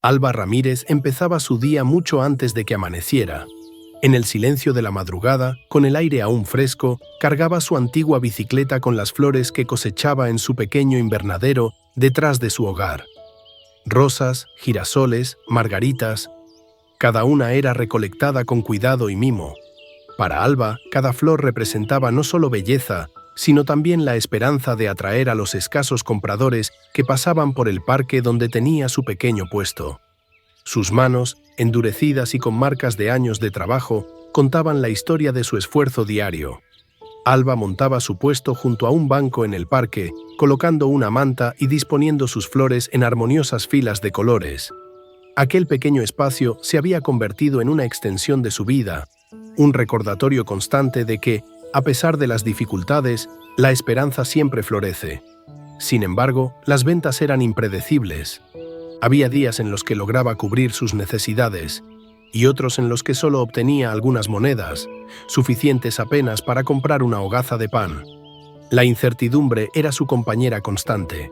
Alba Ramírez empezaba su día mucho antes de que amaneciera. En el silencio de la madrugada, con el aire aún fresco, cargaba su antigua bicicleta con las flores que cosechaba en su pequeño invernadero detrás de su hogar. Rosas, girasoles, margaritas. Cada una era recolectada con cuidado y mimo. Para Alba, cada flor representaba no solo belleza, sino también la esperanza de atraer a los escasos compradores que pasaban por el parque donde tenía su pequeño puesto. Sus manos, endurecidas y con marcas de años de trabajo, contaban la historia de su esfuerzo diario. Alba montaba su puesto junto a un banco en el parque, colocando una manta y disponiendo sus flores en armoniosas filas de colores. Aquel pequeño espacio se había convertido en una extensión de su vida, un recordatorio constante de que, a pesar de las dificultades, la esperanza siempre florece. Sin embargo, las ventas eran impredecibles. Había días en los que lograba cubrir sus necesidades y otros en los que solo obtenía algunas monedas, suficientes apenas para comprar una hogaza de pan. La incertidumbre era su compañera constante.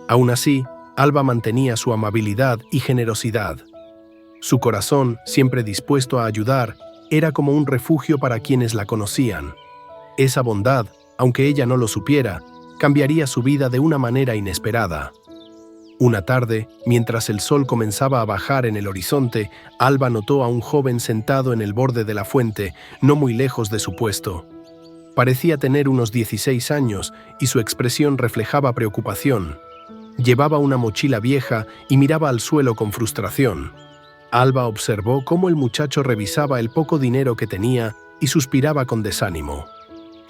Aún así, Alba mantenía su amabilidad y generosidad. Su corazón, siempre dispuesto a ayudar, era como un refugio para quienes la conocían. Esa bondad, aunque ella no lo supiera, cambiaría su vida de una manera inesperada. Una tarde, mientras el sol comenzaba a bajar en el horizonte, Alba notó a un joven sentado en el borde de la fuente, no muy lejos de su puesto. Parecía tener unos 16 años y su expresión reflejaba preocupación. Llevaba una mochila vieja y miraba al suelo con frustración. Alba observó cómo el muchacho revisaba el poco dinero que tenía y suspiraba con desánimo.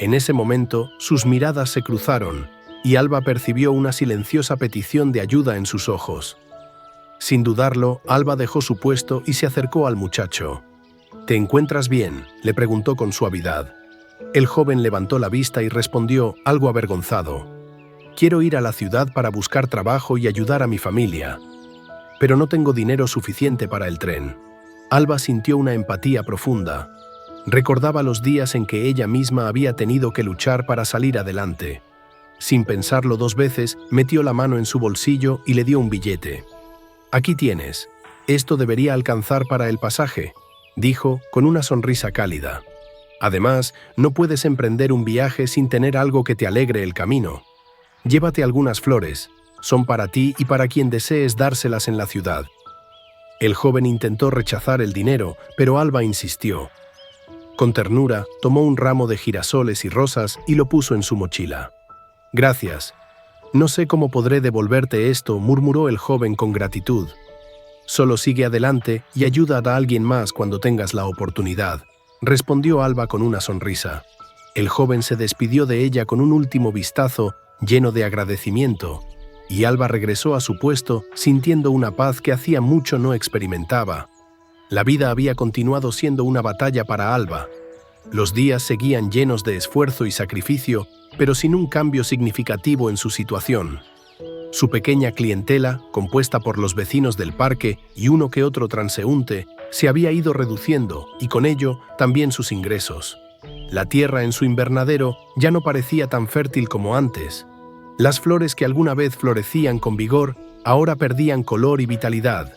En ese momento, sus miradas se cruzaron, y Alba percibió una silenciosa petición de ayuda en sus ojos. Sin dudarlo, Alba dejó su puesto y se acercó al muchacho. «¿Te encuentras bien?», le preguntó con suavidad. El joven levantó la vista y respondió, algo avergonzado. «Quiero ir a la ciudad para buscar trabajo y ayudar a mi familia, pero no tengo dinero suficiente para el tren». Alba sintió una empatía profunda. Recordaba los días en que ella misma había tenido que luchar para salir adelante. Sin pensarlo dos veces, metió la mano en su bolsillo y le dio un billete. «Aquí tienes. Esto debería alcanzar para el pasaje», dijo con una sonrisa cálida. «Además, no puedes emprender un viaje sin tener algo que te alegre el camino. Llévate algunas flores. Son para ti y para quien desees dárselas en la ciudad». El joven intentó rechazar el dinero, pero Alba insistió. Con ternura, tomó un ramo de girasoles y rosas y lo puso en su mochila. «Gracias. No sé cómo podré devolverte esto», murmuró el joven con gratitud. «Solo sigue adelante y ayuda a alguien más cuando tengas la oportunidad», respondió Alba con una sonrisa. El joven se despidió de ella con un último vistazo lleno de agradecimiento, y Alba regresó a su puesto sintiendo una paz que hacía mucho no experimentaba. La vida había continuado siendo una batalla para Alba. Los días seguían llenos de esfuerzo y sacrificio, pero sin un cambio significativo en su situación. Su pequeña clientela, compuesta por los vecinos del parque y uno que otro transeúnte, se había ido reduciendo y con ello también sus ingresos. La tierra en su invernadero ya no parecía tan fértil como antes. Las flores que alguna vez florecían con vigor ahora perdían color y vitalidad.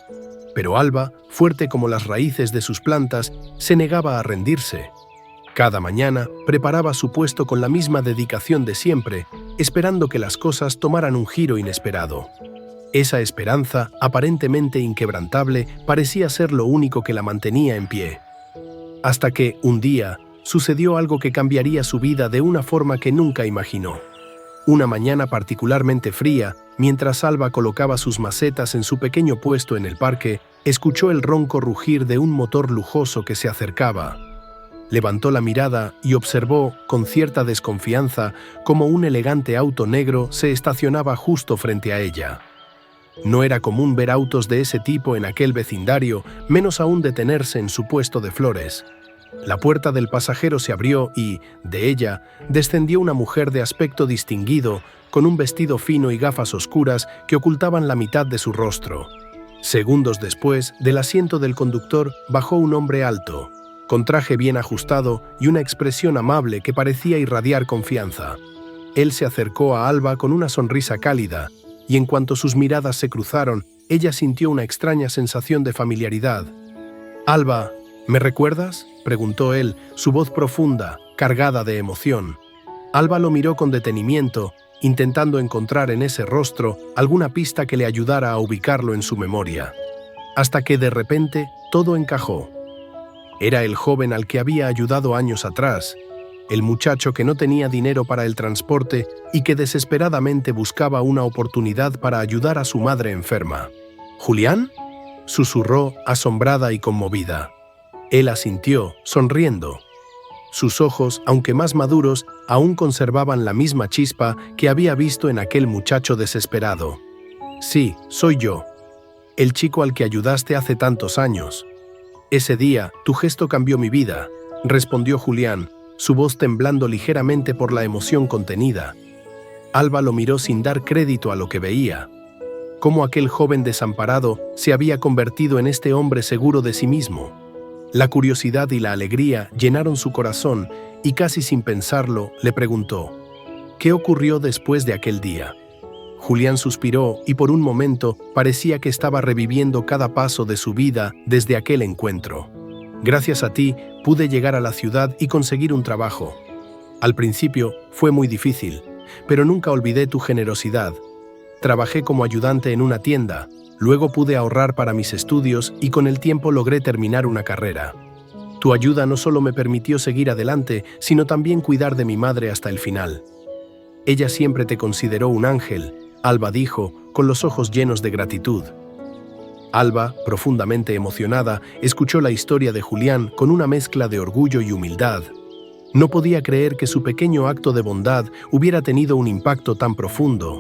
Pero Alba, fuerte como las raíces de sus plantas, se negaba a rendirse. Cada mañana preparaba su puesto con la misma dedicación de siempre, esperando que las cosas tomaran un giro inesperado. Esa esperanza, aparentemente inquebrantable, parecía ser lo único que la mantenía en pie. Hasta que, un día, sucedió algo que cambiaría su vida de una forma que nunca imaginó. Una mañana particularmente fría, mientras Alba colocaba sus macetas en su pequeño puesto en el parque, escuchó el ronco rugir de un motor lujoso que se acercaba. Levantó la mirada y observó, con cierta desconfianza, cómo un elegante auto negro se estacionaba justo frente a ella. No era común ver autos de ese tipo en aquel vecindario, menos aún detenerse en su puesto de flores. La puerta del pasajero se abrió y, de ella, descendió una mujer de aspecto distinguido, con un vestido fino y gafas oscuras que ocultaban la mitad de su rostro. Segundos después, del asiento del conductor bajó un hombre alto, con traje bien ajustado y una expresión amable que parecía irradiar confianza. Él se acercó a Alba con una sonrisa cálida, y en cuanto sus miradas se cruzaron, ella sintió una extraña sensación de familiaridad. «Alba, ¿me recuerdas?», preguntó él, su voz profunda, cargada de emoción. Alba lo miró con detenimiento, intentando encontrar en ese rostro alguna pista que le ayudara a ubicarlo en su memoria. Hasta que de repente todo encajó. Era el joven al que había ayudado años atrás, el muchacho que no tenía dinero para el transporte y que desesperadamente buscaba una oportunidad para ayudar a su madre enferma. «¿Julián?», susurró, asombrada y conmovida. Él asintió, sonriendo. Sus ojos, aunque más maduros, aún conservaban la misma chispa que había visto en aquel muchacho desesperado. «Sí, soy yo. El chico al que ayudaste hace tantos años. Ese día, tu gesto cambió mi vida», respondió Julián, su voz temblando ligeramente por la emoción contenida. Alba lo miró sin dar crédito a lo que veía. Cómo aquel joven desamparado se había convertido en este hombre seguro de sí mismo. La curiosidad y la alegría llenaron su corazón y casi sin pensarlo le preguntó: «¿Qué ocurrió después de aquel día?». Julián suspiró y por un momento parecía que estaba reviviendo cada paso de su vida desde aquel encuentro. «Gracias a ti pude llegar a la ciudad y conseguir un trabajo. Al principio fue muy difícil, pero nunca olvidé tu generosidad. Trabajé como ayudante en una tienda, luego pude ahorrar para mis estudios y con el tiempo logré terminar una carrera. Tu ayuda no solo me permitió seguir adelante, sino también cuidar de mi madre hasta el final. Ella siempre te consideró un ángel», Alba dijo, con los ojos llenos de gratitud. Alba, profundamente emocionada, escuchó la historia de Julián con una mezcla de orgullo y humildad. No podía creer que su pequeño acto de bondad hubiera tenido un impacto tan profundo.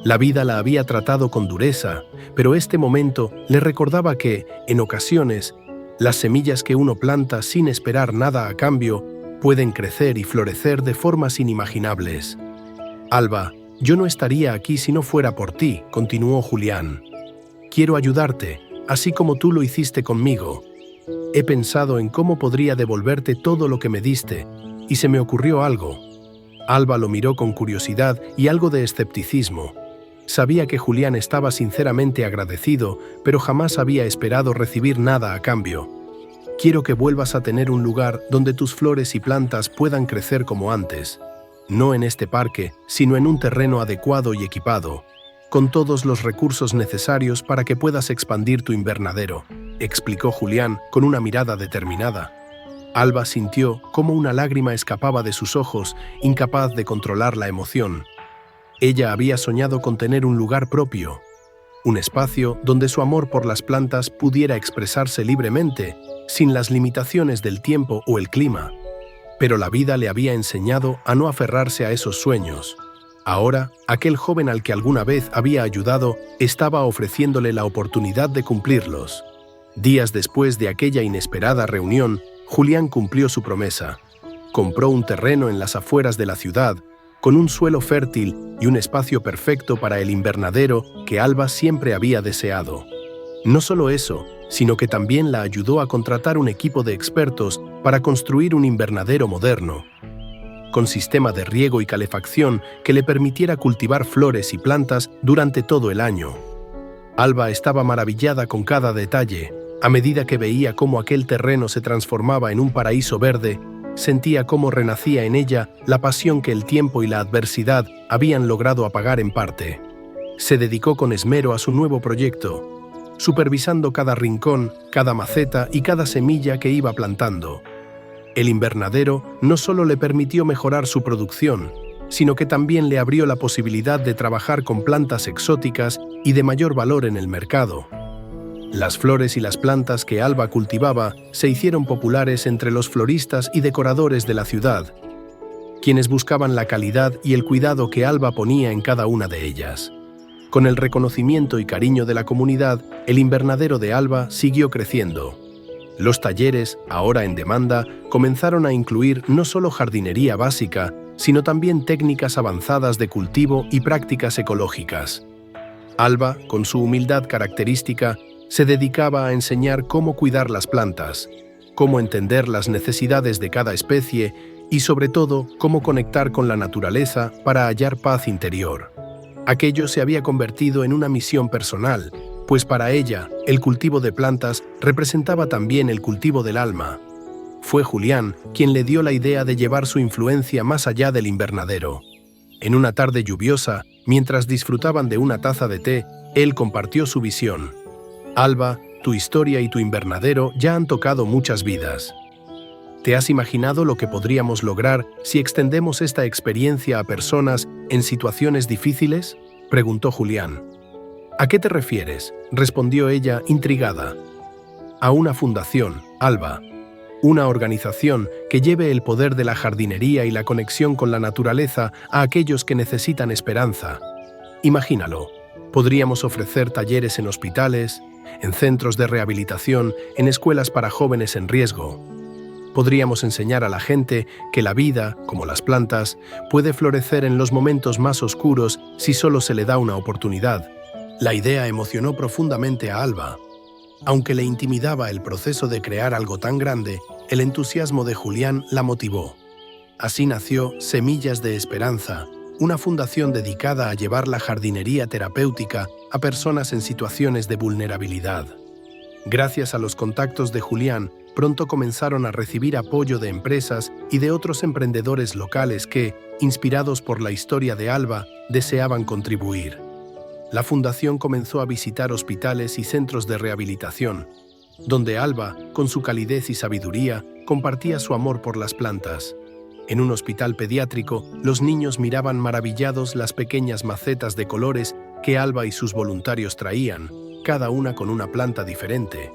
La vida la había tratado con dureza, pero este momento le recordaba que, en ocasiones, las semillas que uno planta sin esperar nada a cambio pueden crecer y florecer de formas inimaginables. «Alba, yo no estaría aquí si no fuera por ti», continuó Julián. «Quiero ayudarte, así como tú lo hiciste conmigo. He pensado en cómo podría devolverte todo lo que me diste, y se me ocurrió algo». Alba lo miró con curiosidad y algo de escepticismo. Sabía que Julián estaba sinceramente agradecido, pero jamás había esperado recibir nada a cambio. «Quiero que vuelvas a tener un lugar donde tus flores y plantas puedan crecer como antes. No en este parque, sino en un terreno adecuado y equipado, con todos los recursos necesarios para que puedas expandir tu invernadero», explicó Julián con una mirada determinada. Alba sintió cómo una lágrima escapaba de sus ojos, incapaz de controlar la emoción. Ella había soñado con tener un lugar propio, un espacio donde su amor por las plantas pudiera expresarse libremente, sin las limitaciones del tiempo o el clima. Pero la vida le había enseñado a no aferrarse a esos sueños. Ahora, aquel joven al que alguna vez había ayudado estaba ofreciéndole la oportunidad de cumplirlos. Días después de aquella inesperada reunión, Julián cumplió su promesa. Compró un terreno en las afueras de la ciudad, con un suelo fértil y un espacio perfecto para el invernadero que Alba siempre había deseado. No solo eso, sino que también la ayudó a contratar un equipo de expertos para construir un invernadero moderno, con sistema de riego y calefacción que le permitiera cultivar flores y plantas durante todo el año. Alba estaba maravillada con cada detalle. A medida que veía cómo aquel terreno se transformaba en un paraíso verde, sentía cómo renacía en ella la pasión que el tiempo y la adversidad habían logrado apagar en parte. Se dedicó con esmero a su nuevo proyecto, supervisando cada rincón, cada maceta y cada semilla que iba plantando. El invernadero no solo le permitió mejorar su producción, sino que también le abrió la posibilidad de trabajar con plantas exóticas y de mayor valor en el mercado. Las flores y las plantas que Alba cultivaba se hicieron populares entre los floristas y decoradores de la ciudad, quienes buscaban la calidad y el cuidado que Alba ponía en cada una de ellas. Con el reconocimiento y cariño de la comunidad, el invernadero de Alba siguió creciendo. Los talleres, ahora en demanda, comenzaron a incluir no solo jardinería básica, sino también técnicas avanzadas de cultivo y prácticas ecológicas. Alba, con su humildad característica, se dedicaba a enseñar cómo cuidar las plantas, cómo entender las necesidades de cada especie y, sobre todo, cómo conectar con la naturaleza para hallar paz interior. Aquello se había convertido en una misión personal, pues para ella, el cultivo de plantas representaba también el cultivo del alma. Fue Julián quien le dio la idea de llevar su influencia más allá del invernadero. En una tarde lluviosa, mientras disfrutaban de una taza de té, él compartió su visión. Alba, tu historia y tu invernadero ya han tocado muchas vidas. ¿Te has imaginado lo que podríamos lograr si extendemos esta experiencia a personas en situaciones difíciles?, preguntó Julián. ¿A qué te refieres?, respondió ella, intrigada. A una fundación, Alba. Una organización que lleve el poder de la jardinería y la conexión con la naturaleza a aquellos que necesitan esperanza. Imagínalo, podríamos ofrecer talleres en hospitales, en centros de rehabilitación, en escuelas para jóvenes en riesgo. Podríamos enseñar a la gente que la vida, como las plantas, puede florecer en los momentos más oscuros si solo se le da una oportunidad. La idea emocionó profundamente a Alba. Aunque le intimidaba el proceso de crear algo tan grande, el entusiasmo de Julián la motivó. Así nació Semillas de Esperanza, una fundación dedicada a llevar la jardinería terapéutica a personas en situaciones de vulnerabilidad. Gracias a los contactos de Julián, pronto comenzaron a recibir apoyo de empresas y de otros emprendedores locales que, inspirados por la historia de Alba, deseaban contribuir. La fundación comenzó a visitar hospitales y centros de rehabilitación, donde Alba, con su calidez y sabiduría, compartía su amor por las plantas. En un hospital pediátrico, los niños miraban maravillados las pequeñas macetas de colores que Alba y sus voluntarios traían, cada una con una planta diferente.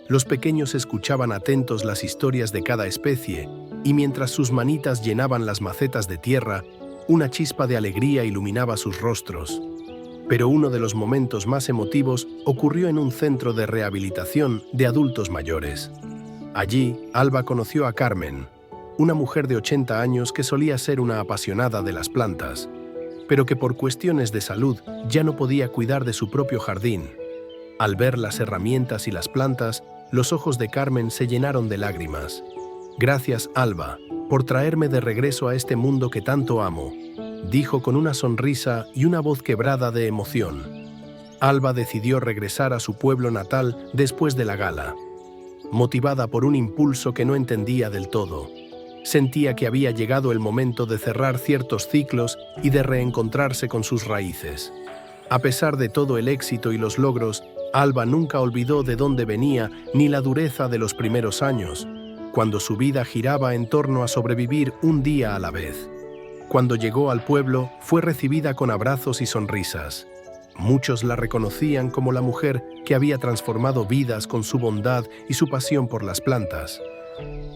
Los pequeños escuchaban atentos las historias de cada especie, y mientras sus manitas llenaban las macetas de tierra, una chispa de alegría iluminaba sus rostros. Pero uno de los momentos más emotivos ocurrió en un centro de rehabilitación de adultos mayores. Allí, Alba conoció a Carmen, una mujer de 80 años que solía ser una apasionada de las plantas, pero que por cuestiones de salud ya no podía cuidar de su propio jardín. Al ver las herramientas y las plantas, los ojos de Carmen se llenaron de lágrimas. «Gracias, Alba, por traerme de regreso a este mundo que tanto amo», dijo con una sonrisa y una voz quebrada de emoción. Alba decidió regresar a su pueblo natal después de la gala. Motivada por un impulso que no entendía del todo, sentía que había llegado el momento de cerrar ciertos ciclos y de reencontrarse con sus raíces. A pesar de todo el éxito y los logros, Alba nunca olvidó de dónde venía ni la dureza de los primeros años, cuando su vida giraba en torno a sobrevivir un día a la vez. Cuando llegó al pueblo, fue recibida con abrazos y sonrisas. Muchos la reconocían como la mujer que había transformado vidas con su bondad y su pasión por las plantas.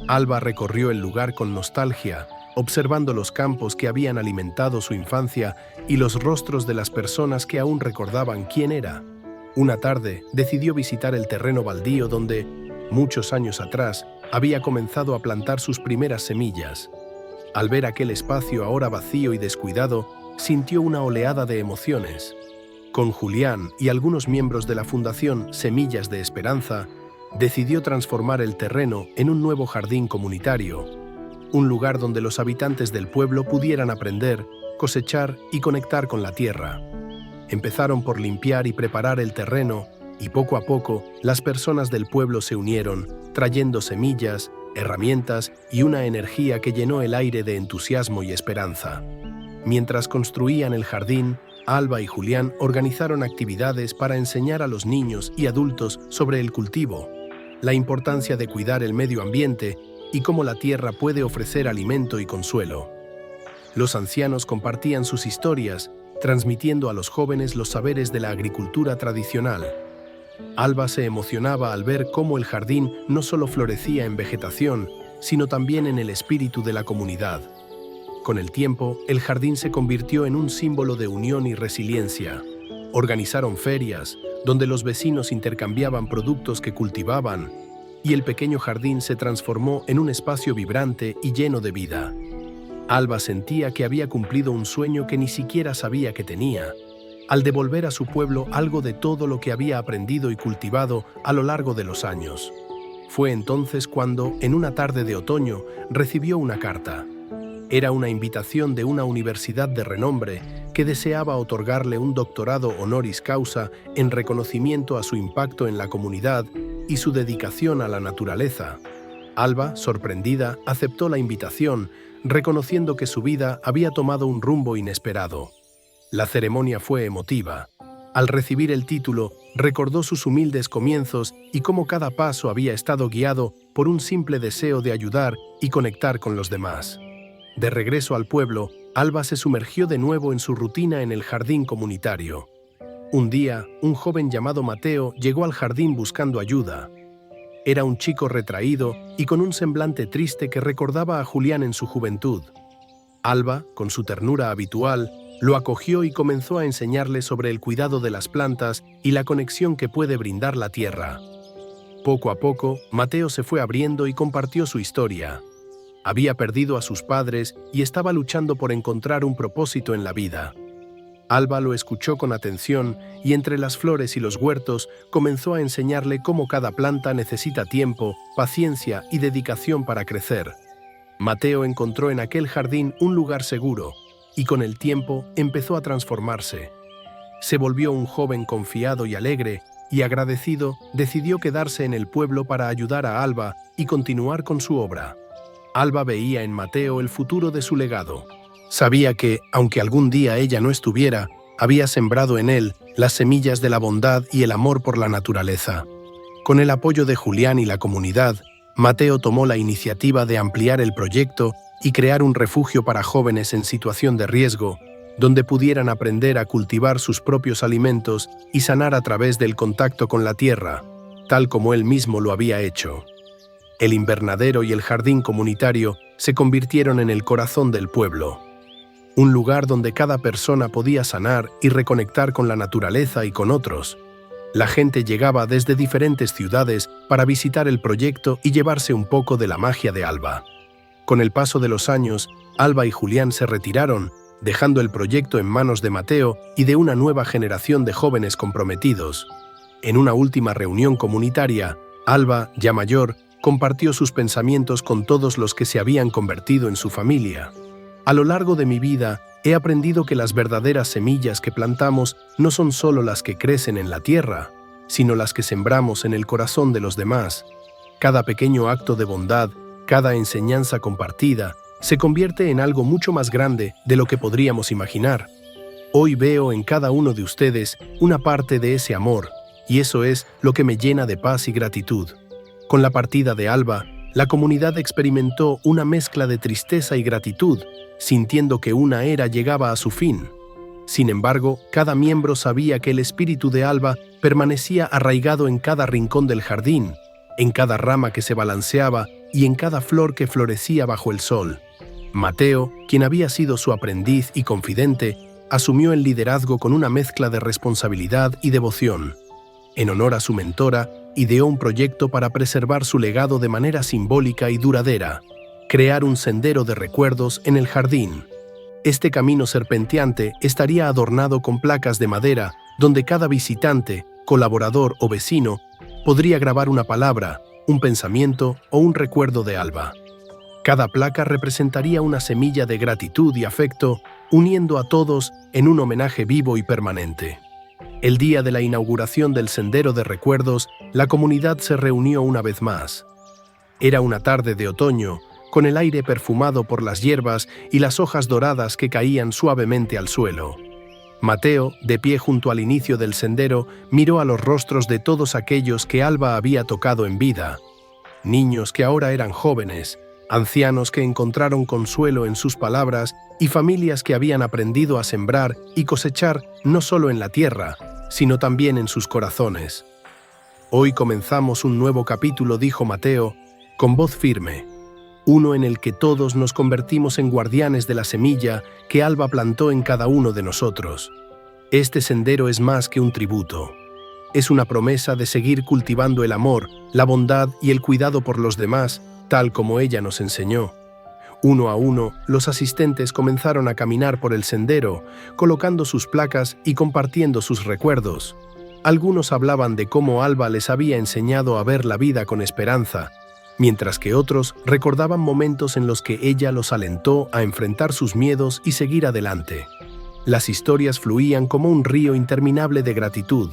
Alba recorrió el lugar con nostalgia, observando los campos que habían alimentado su infancia y los rostros de las personas que aún recordaban quién era. Una tarde, decidió visitar el terreno baldío donde, muchos años atrás, había comenzado a plantar sus primeras semillas. Al ver aquel espacio ahora vacío y descuidado, sintió una oleada de emociones. Con Julián y algunos miembros de la Fundación Semillas de Esperanza, decidió transformar el terreno en un nuevo jardín comunitario, un lugar donde los habitantes del pueblo pudieran aprender, cosechar y conectar con la tierra. Empezaron por limpiar y preparar el terreno, y poco a poco las personas del pueblo se unieron, trayendo semillas, herramientas y una energía que llenó el aire de entusiasmo y esperanza. Mientras construían el jardín, Alba y Julián organizaron actividades para enseñar a los niños y adultos sobre el cultivo, la importancia de cuidar el medio ambiente y cómo la tierra puede ofrecer alimento y consuelo. Los ancianos compartían sus historias, transmitiendo a los jóvenes los saberes de la agricultura tradicional. Alba se emocionaba al ver cómo el jardín no solo florecía en vegetación, sino también en el espíritu de la comunidad. Con el tiempo, el jardín se convirtió en un símbolo de unión y resiliencia. Organizaron ferias, donde los vecinos intercambiaban productos que cultivaban, y el pequeño jardín se transformó en un espacio vibrante y lleno de vida. Alba sentía que había cumplido un sueño que ni siquiera sabía que tenía, al devolver a su pueblo algo de todo lo que había aprendido y cultivado a lo largo de los años. Fue entonces cuando, en una tarde de otoño, recibió una carta. Era una invitación de una universidad de renombre que deseaba otorgarle un doctorado honoris causa en reconocimiento a su impacto en la comunidad y su dedicación a la naturaleza. Alba, sorprendida, aceptó la invitación, reconociendo que su vida había tomado un rumbo inesperado. La ceremonia fue emotiva. Al recibir el título, recordó sus humildes comienzos y cómo cada paso había estado guiado por un simple deseo de ayudar y conectar con los demás. De regreso al pueblo, Alba se sumergió de nuevo en su rutina en el jardín comunitario. Un día, un joven llamado Mateo llegó al jardín buscando ayuda. Era un chico retraído y con un semblante triste que recordaba a Julián en su juventud. Alba, con su ternura habitual, lo acogió y comenzó a enseñarle sobre el cuidado de las plantas y la conexión que puede brindar la tierra. Poco a poco, Mateo se fue abriendo y compartió su historia. Había perdido a sus padres y estaba luchando por encontrar un propósito en la vida. Alba lo escuchó con atención y entre las flores y los huertos comenzó a enseñarle cómo cada planta necesita tiempo, paciencia y dedicación para crecer. Mateo encontró en aquel jardín un lugar seguro y con el tiempo empezó a transformarse. Se volvió un joven confiado y alegre y agradecido, decidió quedarse en el pueblo para ayudar a Alba y continuar con su obra. Alba veía en Mateo el futuro de su legado. Sabía que, aunque algún día ella no estuviera, había sembrado en él las semillas de la bondad y el amor por la naturaleza. Con el apoyo de Julián y la comunidad, Mateo tomó la iniciativa de ampliar el proyecto y crear un refugio para jóvenes en situación de riesgo, donde pudieran aprender a cultivar sus propios alimentos y sanar a través del contacto con la tierra, tal como él mismo lo había hecho. El invernadero y el jardín comunitario se convirtieron en el corazón del pueblo. Un lugar donde cada persona podía sanar y reconectar con la naturaleza y con otros. La gente llegaba desde diferentes ciudades para visitar el proyecto y llevarse un poco de la magia de Alba. Con el paso de los años, Alba y Julián se retiraron, dejando el proyecto en manos de Mateo y de una nueva generación de jóvenes comprometidos. En una última reunión comunitaria, Alba, ya mayor, compartió sus pensamientos con todos los que se habían convertido en su familia. A lo largo de mi vida, he aprendido que las verdaderas semillas que plantamos no son solo las que crecen en la tierra, sino las que sembramos en el corazón de los demás. Cada pequeño acto de bondad, cada enseñanza compartida, se convierte en algo mucho más grande de lo que podríamos imaginar. Hoy veo en cada uno de ustedes una parte de ese amor, y eso es lo que me llena de paz y gratitud. Con la partida de Alba, la comunidad experimentó una mezcla de tristeza y gratitud, sintiendo que una era llegaba a su fin. Sin embargo, cada miembro sabía que el espíritu de Alba permanecía arraigado en cada rincón del jardín, en cada rama que se balanceaba y en cada flor que florecía bajo el sol. Mateo, quien había sido su aprendiz y confidente, asumió el liderazgo con una mezcla de responsabilidad y devoción. En honor a su mentora, ideó un proyecto para preservar su legado de manera simbólica y duradera, crear un sendero de recuerdos en el jardín. Este camino serpenteante estaría adornado con placas de madera donde cada visitante, colaborador o vecino podría grabar una palabra, un pensamiento o un recuerdo de Alba. Cada placa representaría una semilla de gratitud y afecto, uniendo a todos en un homenaje vivo y permanente. El día de la inauguración del Sendero de Recuerdos, la comunidad se reunió una vez más. Era una tarde de otoño, con el aire perfumado por las hierbas y las hojas doradas que caían suavemente al suelo. Mateo, de pie junto al inicio del sendero, miró a los rostros de todos aquellos que Alba había tocado en vida. Niños que ahora eran jóvenes, ancianos que encontraron consuelo en sus palabras y familias que habían aprendido a sembrar y cosechar no solo en la tierra, sino también en sus corazones. Hoy comenzamos un nuevo capítulo, dijo Mateo, con voz firme, uno en el que todos nos convertimos en guardianes de la semilla que Alba plantó en cada uno de nosotros. Este sendero es más que un tributo. Es una promesa de seguir cultivando el amor, la bondad y el cuidado por los demás, tal como ella nos enseñó. Uno a uno, los asistentes comenzaron a caminar por el sendero, colocando sus placas y compartiendo sus recuerdos. Algunos hablaban de cómo Alba les había enseñado a ver la vida con esperanza. mientras que otros recordaban momentos en los que ella los alentó a enfrentar sus miedos y seguir adelante. Las historias fluían como un río interminable de gratitud,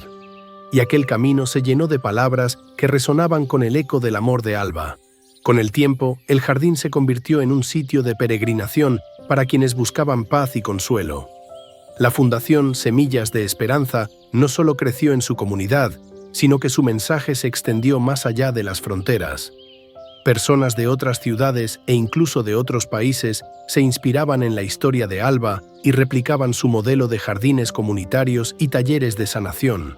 y aquel camino se llenó de palabras que resonaban con el eco del amor de Alba. Con el tiempo, el jardín se convirtió en un sitio de peregrinación para quienes buscaban paz y consuelo. La Fundación Semillas de Esperanza no solo creció en su comunidad, sino que su mensaje se extendió más allá de las fronteras. Personas de otras ciudades e incluso de otros países se inspiraban en la historia de Alba y replicaban su modelo de jardines comunitarios y talleres de sanación.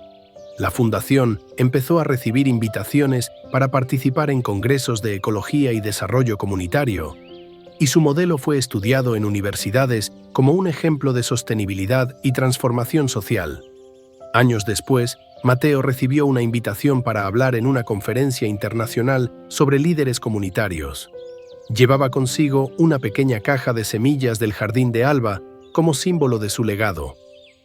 La fundación empezó a recibir invitaciones para participar en congresos de ecología y desarrollo comunitario, y su modelo fue estudiado en universidades como un ejemplo de sostenibilidad y transformación social. Años después, Mateo recibió una invitación para hablar en una conferencia internacional sobre líderes comunitarios. Llevaba consigo una pequeña caja de semillas del Jardín de Alba como símbolo de su legado.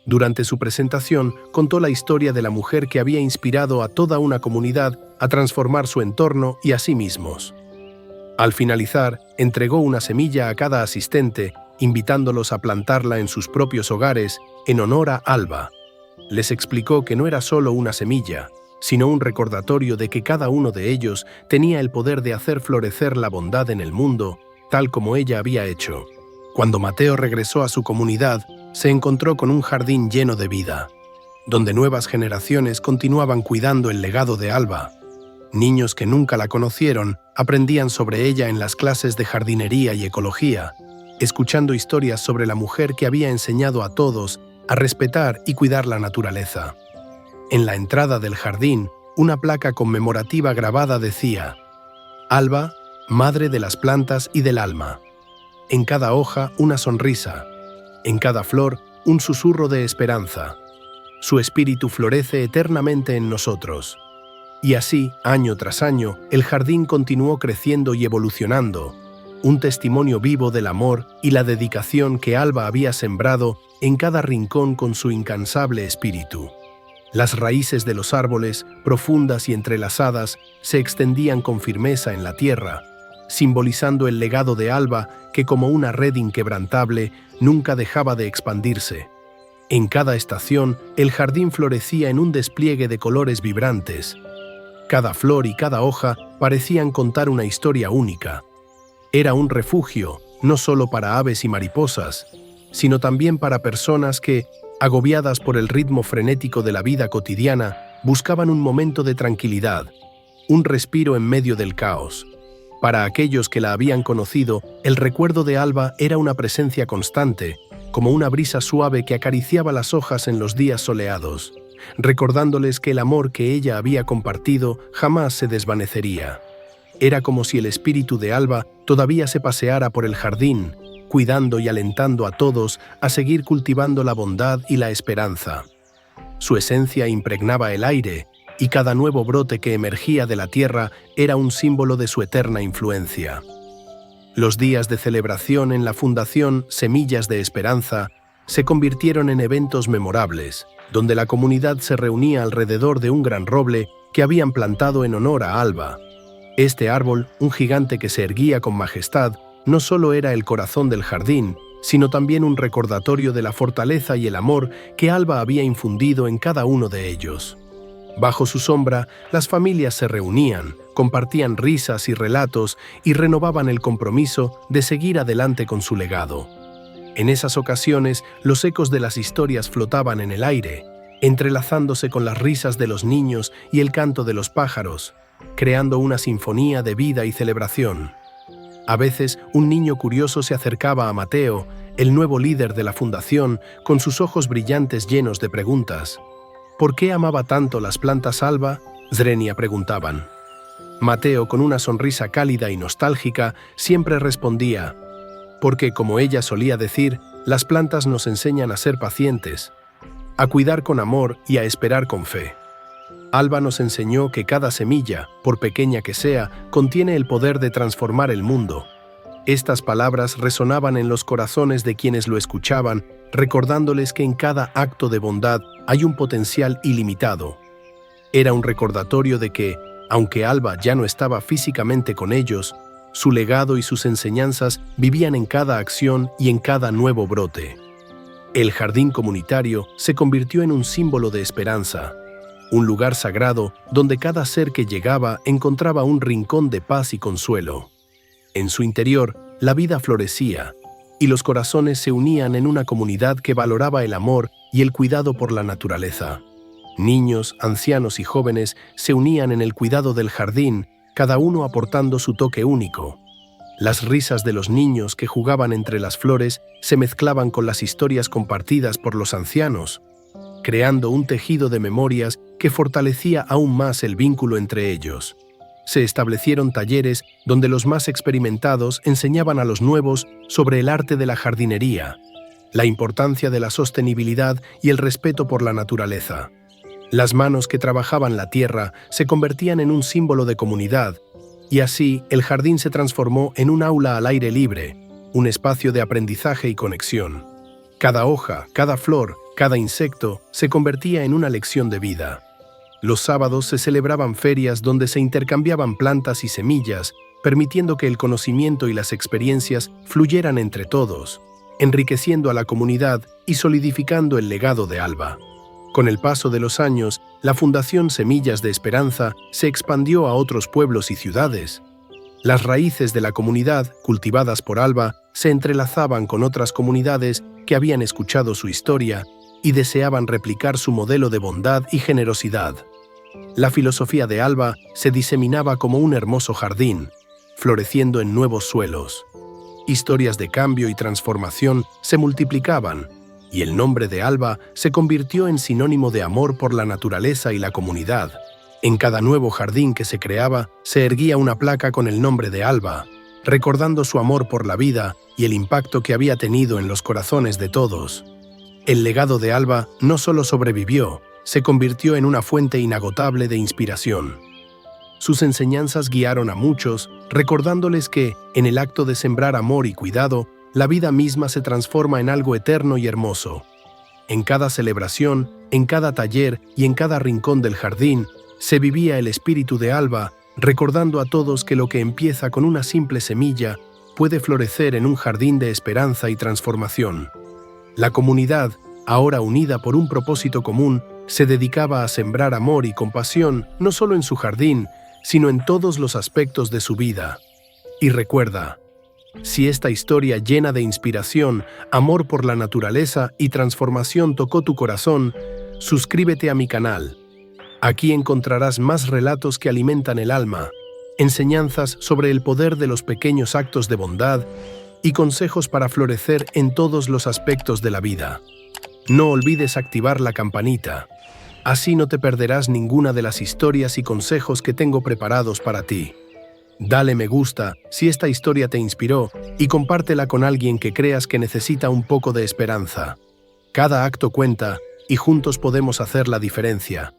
Durante su presentación, contó la historia de la mujer que había inspirado a toda una comunidad a transformar su entorno y a sí mismos. Al finalizar, entregó una semilla a cada asistente, invitándolos a plantarla en sus propios hogares en honor a Alba. Les explicó que no era solo una semilla, sino un recordatorio de que cada uno de ellos tenía el poder de hacer florecer la bondad en el mundo, tal como ella había hecho. Cuando Mateo regresó a su comunidad, se encontró con un jardín lleno de vida, donde nuevas generaciones continuaban cuidando el legado de Alba. Niños que nunca la conocieron aprendían sobre ella en las clases de jardinería y ecología, escuchando historias sobre la mujer que había enseñado a todos a respetar y cuidar la naturaleza. En la entrada del jardín, una placa conmemorativa grabada decía: Alba, madre de las plantas y del alma. En cada hoja, una sonrisa. En cada flor, un susurro de esperanza. Su espíritu florece eternamente en nosotros. Y así, año tras año, el jardín continuó creciendo y evolucionando, un testimonio vivo del amor y la dedicación que Alba había sembrado en cada rincón con su incansable espíritu. Las raíces de los árboles, profundas y entrelazadas, se extendían con firmeza en la tierra, simbolizando el legado de Alba que, como una red inquebrantable, nunca dejaba de expandirse. En cada estación, el jardín florecía en un despliegue de colores vibrantes. Cada flor y cada hoja parecían contar una historia única. Era un refugio, no solo para aves y mariposas, sino también para personas que, agobiadas por el ritmo frenético de la vida cotidiana, buscaban un momento de tranquilidad, un respiro en medio del caos. Para aquellos que la habían conocido, el recuerdo de Alba era una presencia constante, como una brisa suave que acariciaba las hojas en los días soleados, recordándoles que el amor que ella había compartido jamás se desvanecería. Era como si el espíritu de Alba todavía se paseara por el jardín, cuidando y alentando a todos a seguir cultivando la bondad y la esperanza. Su esencia impregnaba el aire, y cada nuevo brote que emergía de la tierra era un símbolo de su eterna influencia. Los días de celebración en la Fundación Semillas de Esperanza se convirtieron en eventos memorables, donde la comunidad se reunía alrededor de un gran roble que habían plantado en honor a Alba. Este árbol, un gigante que se erguía con majestad, no solo era el corazón del jardín, sino también un recordatorio de la fortaleza y el amor que Alba había infundido en cada uno de ellos. Bajo su sombra, las familias se reunían, compartían risas y relatos y renovaban el compromiso de seguir adelante con su legado. En esas ocasiones, los ecos de las historias flotaban en el aire, entrelazándose con las risas de los niños y el canto de los pájaros, creando una sinfonía de vida y celebración. A veces, un niño curioso se acercaba a Mateo, el nuevo líder de la fundación, con sus ojos brillantes llenos de preguntas. ¿Por qué amaba tanto las plantas Alba? Zrenia preguntaban. Mateo, con una sonrisa cálida y nostálgica, siempre respondía: porque, como ella solía decir, las plantas nos enseñan a ser pacientes, a cuidar con amor y a esperar con fe. Alba nos enseñó que cada semilla, por pequeña que sea, contiene el poder de transformar el mundo. Estas palabras resonaban en los corazones de quienes lo escuchaban, recordándoles que en cada acto de bondad hay un potencial ilimitado. Era un recordatorio de que, Aunque Alba ya no estaba físicamente con ellos, su legado y sus enseñanzas vivían en cada acción y en cada nuevo brote. El jardín comunitario se convirtió en un símbolo de esperanza, un lugar sagrado donde cada ser que llegaba encontraba un rincón de paz y consuelo. En su interior, la vida florecía, y los corazones se unían en una comunidad que valoraba el amor y el cuidado por la naturaleza. Niños, ancianos y jóvenes se unían en el cuidado del jardín, cada uno aportando su toque único. Las risas de los niños que jugaban entre las flores se mezclaban con las historias compartidas por los ancianos, creando un tejido de memorias que fortalecía aún más el vínculo entre ellos. Se establecieron talleres donde los más experimentados enseñaban a los nuevos sobre el arte de la jardinería, la importancia de la sostenibilidad y el respeto por la naturaleza. Las manos que trabajaban la tierra se convertían en un símbolo de comunidad, y así el jardín se transformó en un aula al aire libre, un espacio de aprendizaje y conexión. Cada hoja, cada flor, cada insecto se convertía en una lección de vida. Los sábados se celebraban ferias donde se intercambiaban plantas y semillas, permitiendo que el conocimiento y las experiencias fluyeran entre todos, enriqueciendo a la comunidad y solidificando el legado de Alba. Con el paso de los años, la Fundación Semillas de Esperanza se expandió a otros pueblos y ciudades. Las raíces de la comunidad, cultivadas por Alba, se entrelazaban con otras comunidades que habían escuchado su historia y deseaban replicar su modelo de bondad y generosidad. La filosofía de Alba se diseminaba como un hermoso jardín, floreciendo en nuevos suelos. Historias de cambio y transformación se multiplicaban, y el nombre de Alba se convirtió en sinónimo de amor por la naturaleza y la comunidad. En cada nuevo jardín que se creaba, se erguía una placa con el nombre de Alba, recordando su amor por la vida y el impacto que había tenido en los corazones de todos. El legado de Alba no solo sobrevivió, se convirtió en una fuente inagotable de inspiración. Sus enseñanzas guiaron a muchos, recordándoles que, en el acto de sembrar amor y cuidado, la vida misma se transforma en algo eterno y hermoso. En cada celebración, en cada taller y en cada rincón del jardín, se vivía el espíritu de Alba, recordando a todos que lo que empieza con una simple semilla puede florecer en un jardín de esperanza y transformación. La comunidad, ahora unida por un propósito común, se dedicaba a sembrar amor y compasión no solo en su jardín, sino en todos los aspectos de su vida. Y recuerda, si esta historia llena de inspiración, amor por la naturaleza y transformación tocó tu corazón, suscríbete a mi canal. Aquí encontrarás más relatos que alimentan el alma, enseñanzas sobre el poder de los pequeños actos de bondad y consejos para florecer en todos los aspectos de la vida. No olvides activar la campanita. Así no te perderás ninguna de las historias y consejos que tengo preparados para ti. Dale me gusta si esta historia te inspiró y compártela con alguien que creas que necesita un poco de esperanza. Cada acto cuenta y juntos podemos hacer la diferencia.